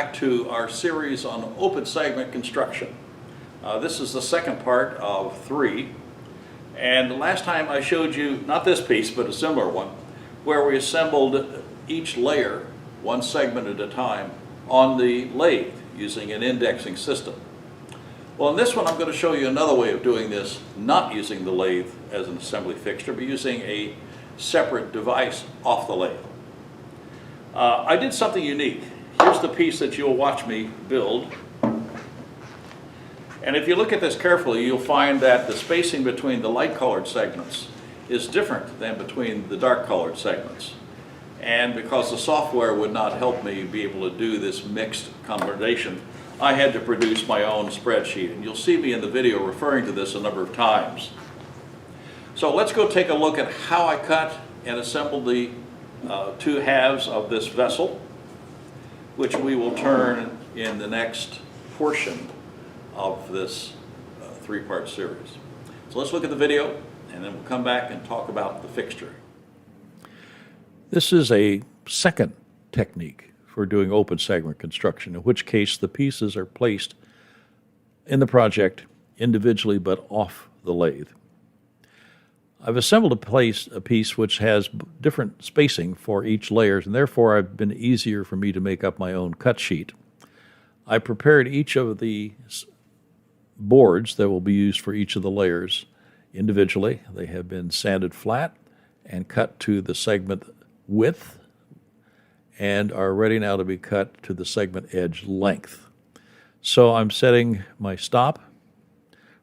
back to our series on open segment construction. This is the second part of 3. And last time I showed you, not this piece, but a similar one, where we assembled each layer, one segment at a time, on the lathe using an indexing system. Well, in this one I'm going to show you another way of doing this, not using the lathe as an assembly fixture, but using a separate device off the lathe. I did something unique. Here's the piece that you'll watch me build. And if you look at this carefully, you'll find that the spacing between the light colored segments is different than between the dark colored segments. And because the software would not help me be able to do this mixed combination, I had to produce my own spreadsheet. And you'll see me in the video referring to this a number of times. So let's go take a look at how I cut and assembled the two halves of this vessel, which we will turn in the next portion of this 3-part series. So let's look at the video and then we'll come back and talk about the fixture. This is a second technique for doing open segment construction, in which case the pieces are placed in the project individually but off the lathe. I've assembled a piece which has different spacing for each layer, and therefore it's been easier for me to make up my own cut sheet. I prepared each of the boards that will be used for each of the layers individually. They have been sanded flat and cut to the segment width and are ready now to be cut to the segment edge length. So I'm setting my stop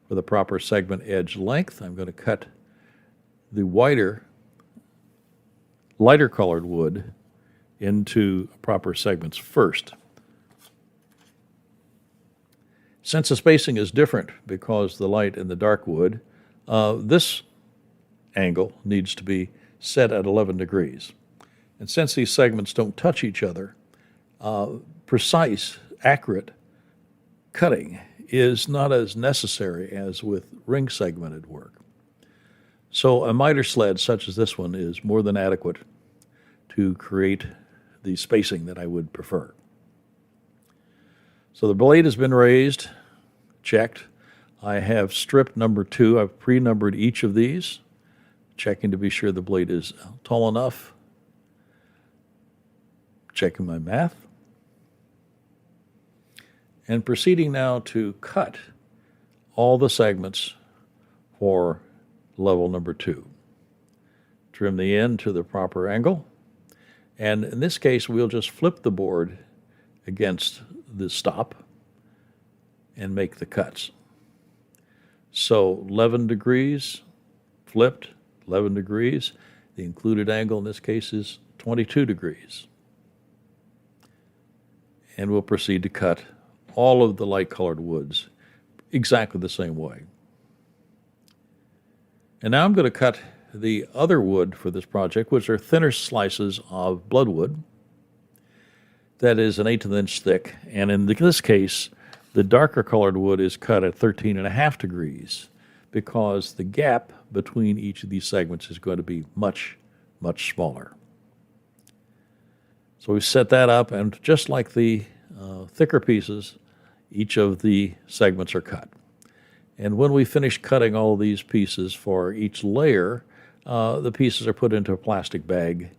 for the proper segment edge length. I'm going to cut the lighter colored wood into proper segments first. Since the spacing is different because the light and the dark wood, this angle needs to be set at 11 degrees. And since these segments don't touch each other, precise, accurate cutting is not as necessary as with ring segmented work. So a miter sled such as this one is more than adequate to create the spacing that I would prefer. So the blade has been raised, checked. I have strip number 2. I've pre-numbered each of these, checking to be sure the blade is tall enough, checking my math, and proceeding now to cut all the segments for level number 2. Trim the end to the proper angle, and in this case we'll just flip the board against the stop and make the cuts. So 11 degrees flipped, 11 degrees. The included angle in this case is 22 degrees. And we'll proceed to cut all of the light colored woods exactly the same way. And now I'm going to cut the other wood for this project, which are thinner slices of bloodwood. That is an 1/8 inch thick, and in this case, the darker colored wood is cut at 13.5 degrees because the gap between each of these segments is going to be much, much smaller. So we set that up, and just like the thicker pieces, each of the segments are cut. And when we finish cutting all these pieces for each layer, the pieces are put into a plastic bag,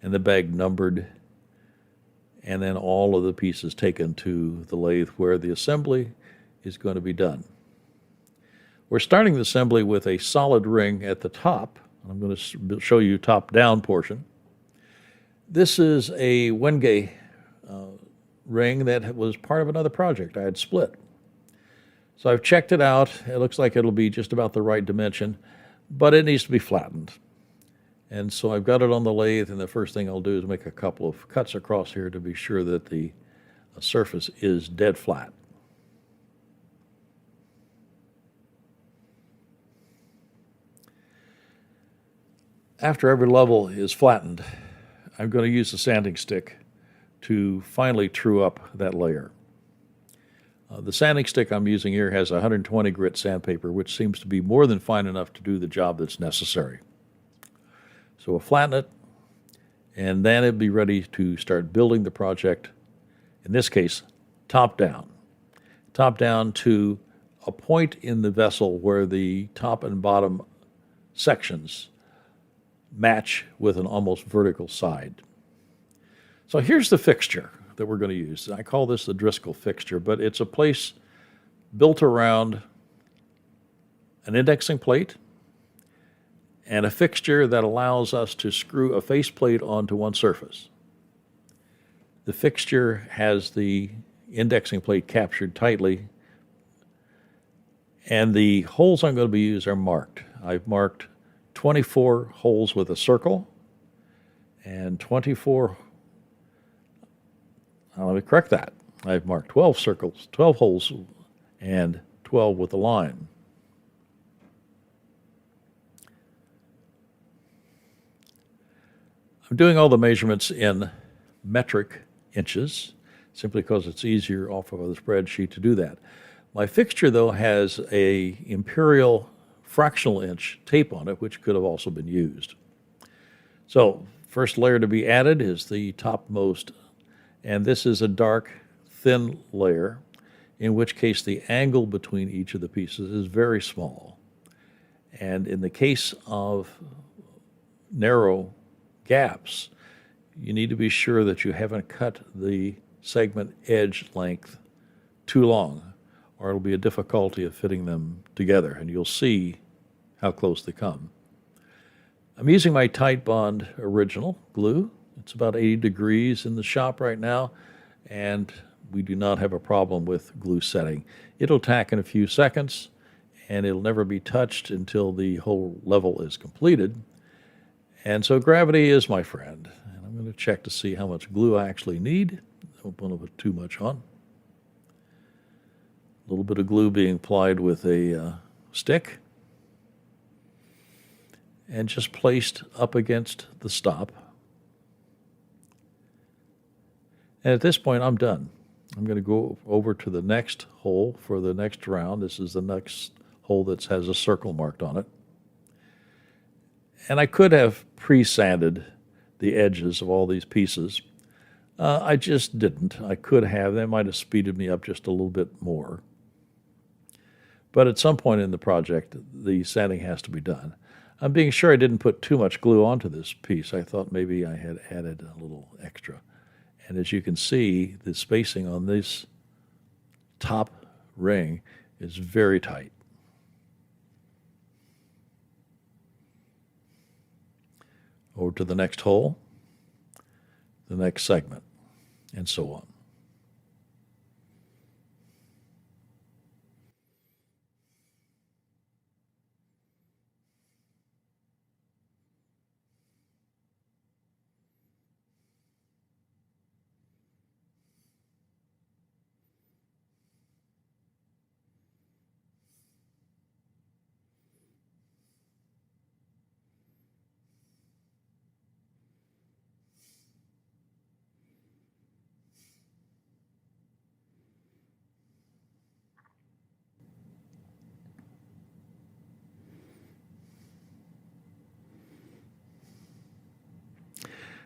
and the bag numbered, and then all of the pieces taken to the lathe where the assembly is going to be done. We're starting the assembly with a solid ring at the top. I'm going to show you top-down portion. This is a Wenge ring that was part of another project I had split. So I've checked it out. It looks like it'll be just about the right dimension, but it needs to be flattened. And so I've got it on the lathe, and the first thing I'll do is make a couple of cuts across here to be sure that the surface is dead flat. After every level is flattened, I'm going to use a sanding stick to finally true up that layer. The sanding stick I'm using here has 120 grit sandpaper, which seems to be more than fine enough to do the job that's necessary. So we'll flatten it, and then it'll be ready to start building the project, in this case, top down. Top down to a point in the vessel where the top and bottom sections match with an almost vertical side. So here's the fixture that we're going to use. I call this the Driscoll fixture, but it's a place built around an indexing plate and a fixture that allows us to screw a faceplate onto one surface. The fixture has the indexing plate captured tightly, and the holes I'm going to be using are marked. I've marked 24 holes with a circle and 24, let me correct that. I've marked 12 circles, 12 holes and 12 with a line. I'm doing all the measurements in metric inches, simply because it's easier off of the spreadsheet to do that. My fixture, though, has a imperial fractional inch tape on it, which could have also been used. So, first layer to be added is the topmost, and this is a dark, thin layer, in which case the angle between each of the pieces is very small. And in the case of narrow gaps, you need to be sure that you haven't cut the segment edge length too long, or it'll be a difficulty of fitting them together, and you'll see how close they come. I'm using my Tite Bond original glue. It's about 80 degrees in the shop right now, and we do not have a problem with glue setting. It'll tack in a few seconds, and it'll never be touched until the whole level is completed. And so gravity is my friend. And I'm going to check to see how much glue I actually need. I don't want to put too much on. A little bit of glue being applied with a stick and just placed up against the stop. And at this point, I'm done. I'm going to go over to the next hole for the next round. This is the next hole that has a circle marked on it. And I could have pre-sanded the edges of all these pieces. I just didn't. I could have. That might have speeded me up just a little bit more. But at some point in the project, the sanding has to be done. I'm being sure I didn't put too much glue onto this piece. I thought maybe I had added a little extra. And as you can see, the spacing on this top ring is very tight. Over to the next hole, the next segment, and so on.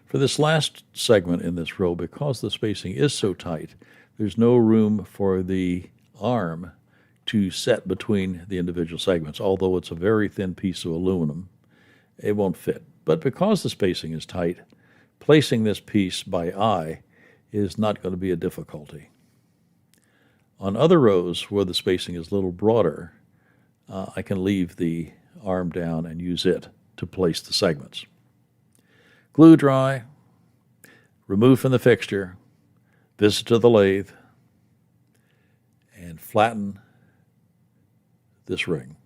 For this last segment in this row, because the spacing is so tight, there's no room for the arm to set between the individual segments. Although it's a very thin piece of aluminum, it won't fit. But because the spacing is tight, placing this piece by eye is not going to be a difficulty. On other rows where the spacing is a little broader, I can leave the arm down and use it to place the segments. Glue dry, remove from the fixture, visit to the lathe, and flatten this ring.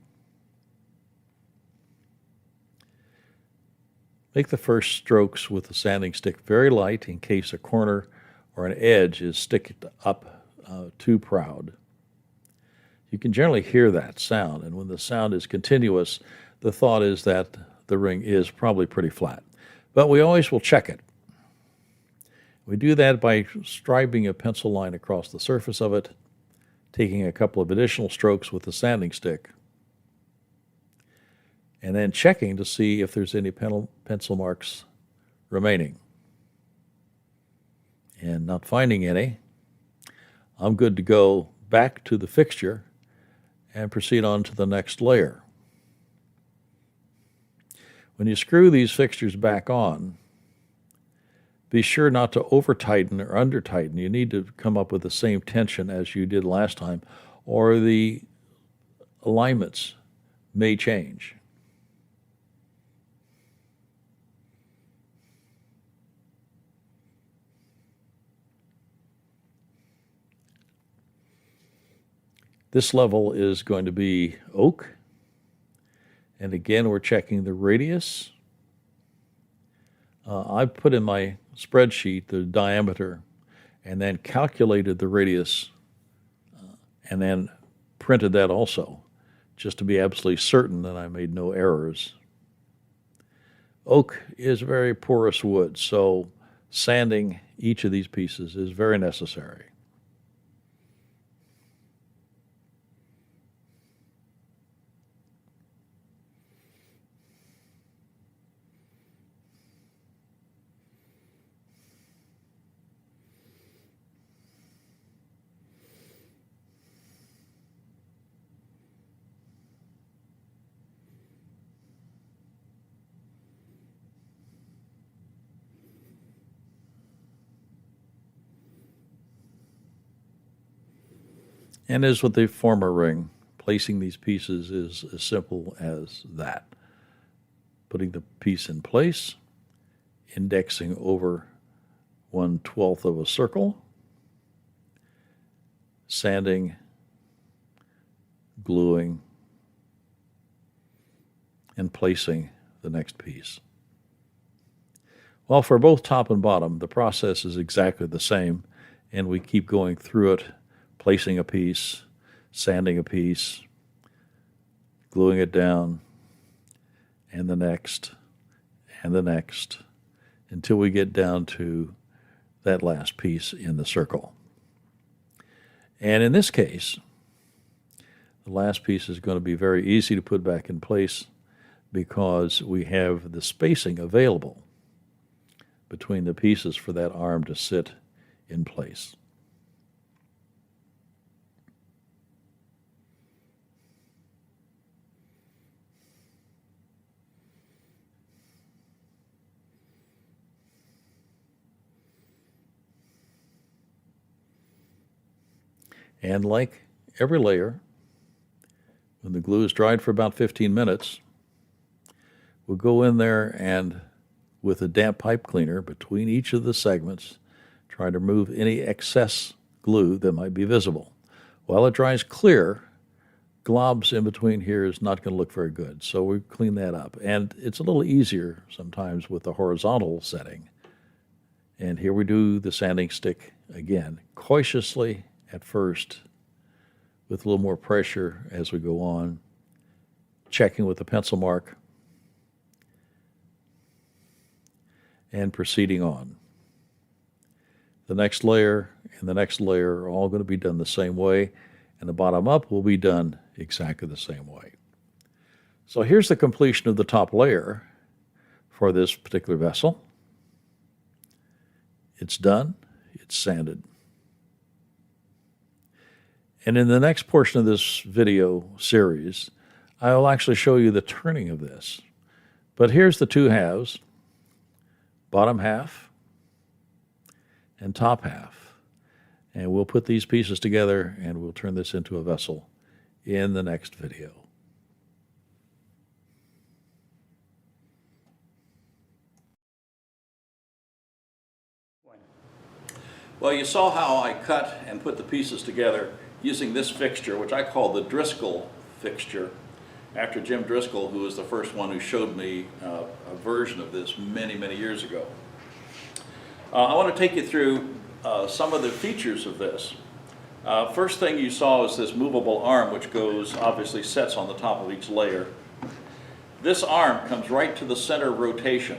Make the first strokes with the sanding stick very light in case a corner or an edge is sticking up too proud. You can generally hear that sound, and when the sound is continuous, the thought is that the ring is probably pretty flat. But we always will check it. We do that by striping a pencil line across the surface of it, taking a couple of additional strokes with the sanding stick, and then checking to see if there's any pencil marks remaining. And not finding any, I'm good to go back to the fixture and proceed on to the next layer. When you screw these fixtures back on, be sure not to over-tighten or under-tighten. You need to come up with the same tension as you did last time, or the alignments may change. This level is going to be oak. And again, we're checking the radius. I put in my spreadsheet the diameter and then calculated the radius and then printed that also, just to be absolutely certain that I made no errors. Oak is very porous wood, so sanding each of these pieces is very necessary. And as with the former ring, placing these pieces is as simple as that. Putting the piece in place, indexing over 1/12 of a circle, sanding, gluing, and placing the next piece. Well, for both top and bottom, the process is exactly the same, and we keep going through it, placing a piece, sanding a piece, gluing it down, and the next, until we get down to that last piece in the circle. And in this case, the last piece is going to be very easy to put back in place because we have the spacing available between the pieces for that arm to sit in place. And like every layer, when the glue is dried for about 15 minutes, we'll go in there and with a damp pipe cleaner between each of the segments, try to remove any excess glue that might be visible. While it dries clear, globs in between here is not going to look very good, so we clean that up. And it's a little easier sometimes with the horizontal setting. And here we do the sanding stick again, cautiously at first, with a little more pressure as we go on, checking with the pencil mark, and proceeding on. The next layer and the next layer are all going to be done the same way, and the bottom up will be done exactly the same way. So here's the completion of the top layer for this particular vessel. It's done, it's sanded. And in the next portion of this video series, I will actually show you the turning of this. But here's the two halves, bottom half and top half. And we'll put these pieces together and we'll turn this into a vessel in the next video. Well, you saw how I cut and put the pieces together using this fixture, which I call the Driscoll fixture, after Jim Driscoll, who was the first one who showed me a version of this many, many years ago. I want to take you through some of the features of this. First thing you saw is this movable arm, which obviously sets on the top of each layer. This arm comes right to the center of rotation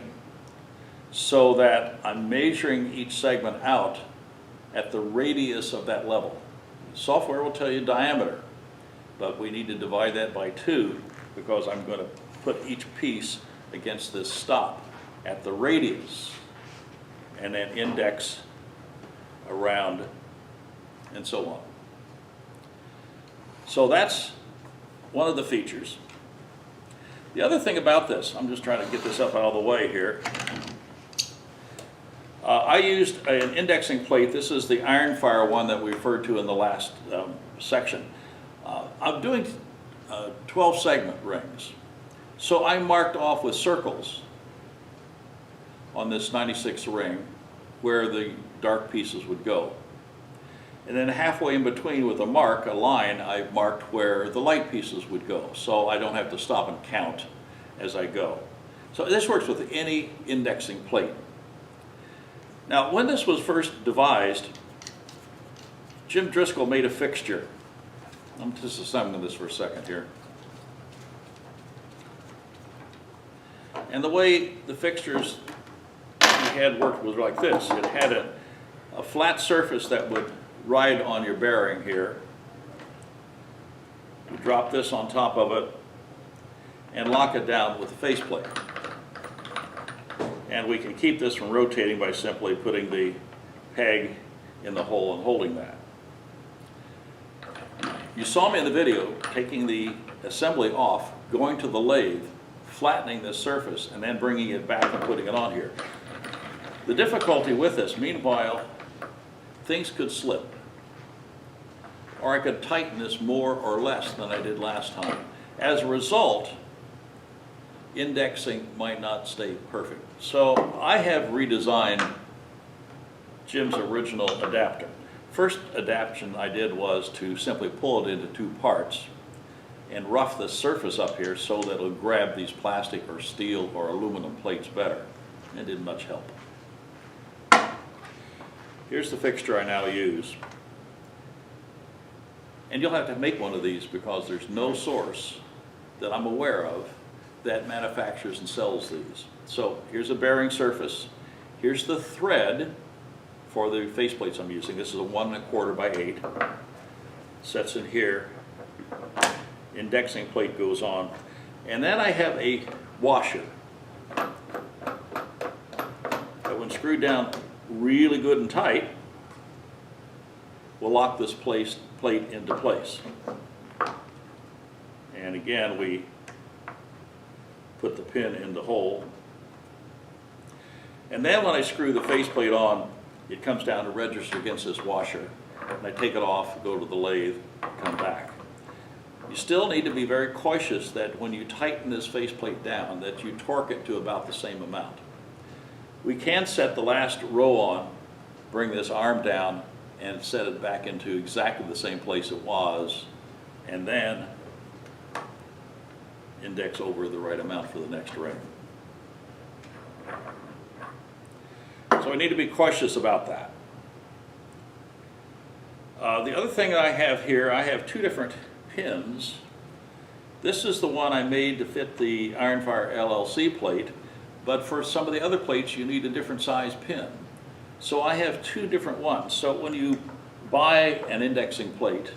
so that I'm measuring each segment out at the radius of that level. Software will tell you diameter, but we need to divide that by 2 because I'm going to put each piece against this stop at the radius and then index around and so on. So that's one of the features. The other thing about this, I'm just trying to get this up out of the way here. I used an indexing plate. This is the iron fire one that we referred to in the last section. I'm doing 12 segment rings. So I marked off with circles on this 96 ring where the dark pieces would go. And then halfway in between with a mark, a line, I marked where the light pieces would go, so I don't have to stop and count as I go. So this works with any indexing plate. Now, when this was first devised, Jim Driscoll made a fixture. I'm just assembling this for a second here. And the way the fixtures he had worked was like this. It had a flat surface that would ride on your bearing here. You drop this on top of it and lock it down with the faceplate. And we can keep this from rotating by simply putting the peg in the hole and holding that. You saw me in the video taking the assembly off, going to the lathe, flattening this surface, and then bringing it back and putting it on here. The difficulty with this, meanwhile, things could slip. Or I could tighten this more or less than I did last time. As a result, indexing might not stay perfect. So I have redesigned Jim's original adapter. First adaptation I did was to simply pull it into two parts and rough the surface up here so that it'll grab these plastic or steel or aluminum plates better. It didn't much help. Here's the fixture I now use. And you'll have to make one of these because there's no source that I'm aware of that manufactures and sells these. So here's a bearing surface. Here's the thread for the faceplates I'm using. This is a 1 1/4 by 8. Sets in here. Indexing plate goes on. And then I have a washer that when screwed down really good and tight will lock this plate into place. And again, we put the pin in the hole. And then when I screw the faceplate on, it comes down to register against this washer. And I take it off, go to the lathe, come back. You still need to be very cautious that when you tighten this faceplate down, that you torque it to about the same amount. We can set the last row on, bring this arm down, and set it back into exactly the same place it was, and then index over the right amount for the next ring. So we need to be cautious about that. The other thing I have here, I have two different pins. This is the one I made to fit the Ironfire LLC plate, but for some of the other plates you need a different size pin. So I have two different ones. So when you buy an indexing plate,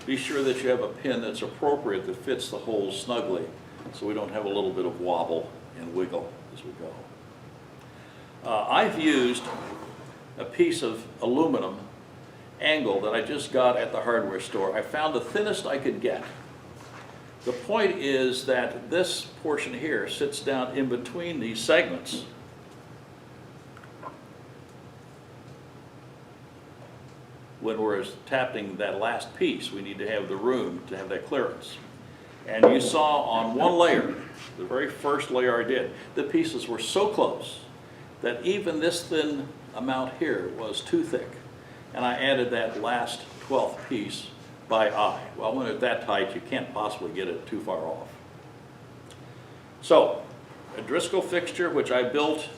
be sure that you have a pin that's appropriate that fits the hole snugly so we don't have a little bit of wobble and wiggle as we go. I've used a piece of aluminum angle that I just got at the hardware store. I found the thinnest I could get. The point is that this portion here sits down in between these segments. When we're tapping that last piece, we need to have the room to have that clearance. And you saw on one layer, the very first layer I did, the pieces were so close that even this thin amount here was too thick. And I added that last 12th piece by eye. Well, when it's that tight, you can't possibly get it too far off. So, a Driscoll fixture, which I built,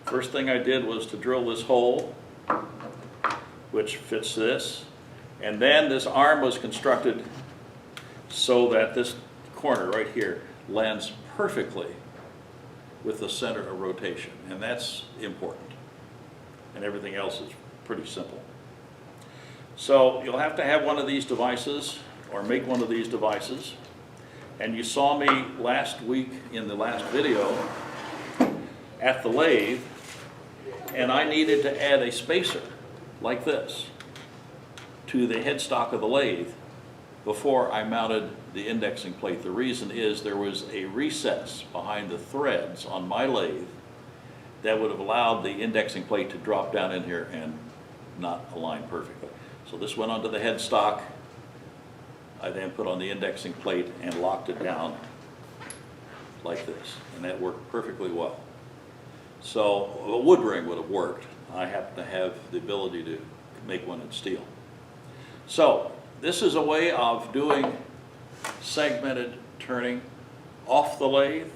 first thing I did was to drill this hole, which fits this. And then this arm was constructed so that this corner right here lands perfectly with the center of rotation. And that's important. And everything else is pretty simple. So you'll have to have one of these devices or make one of these devices. And you saw me last week in the last video at the lathe, and I needed to add a spacer like this to the headstock of the lathe before I mounted the indexing plate. The reason is there was a recess behind the threads on my lathe that would have allowed the indexing plate to drop down in here and not align perfectly. So this went onto the headstock. I then put on the indexing plate and locked it down like this, and that worked perfectly well. So a wood ring would have worked. I happen to have the ability to make one in steel. So this is a way of doing segmented turning off the lathe.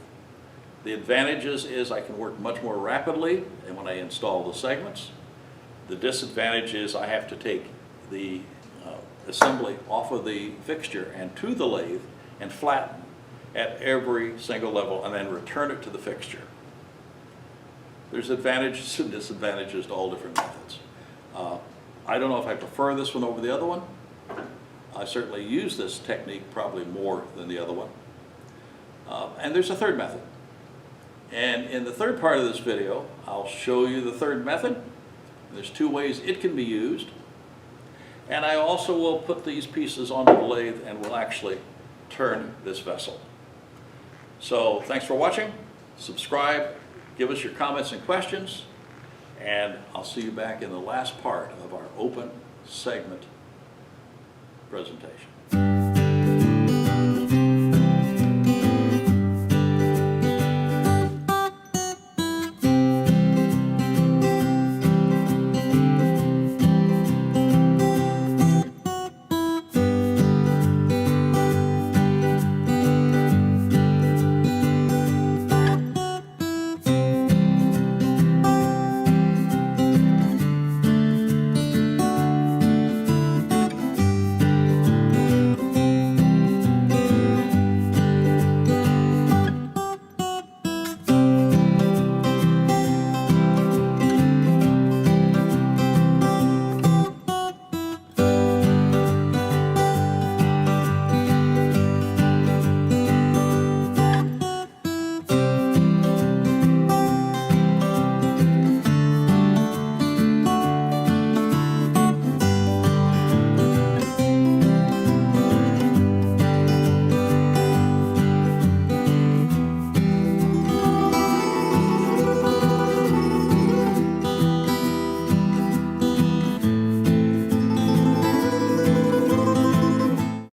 The advantages is I can work much more rapidly and when I install the segments. The disadvantage is I have to take the assembly off of the fixture and to the lathe and flatten at every single level and then return it to the fixture. There's advantages and disadvantages to all different methods. I don't know if I prefer this one over the other one. I certainly use this technique probably more than the other one. And there's a third method. And in the third part of this video, I'll show you the third method. There's two ways it can be used. And I also will put these pieces onto the lathe and will actually turn this vessel. So thanks for watching. Subscribe, give us your comments and questions, and I'll see you back in the last part of our open segment presentation.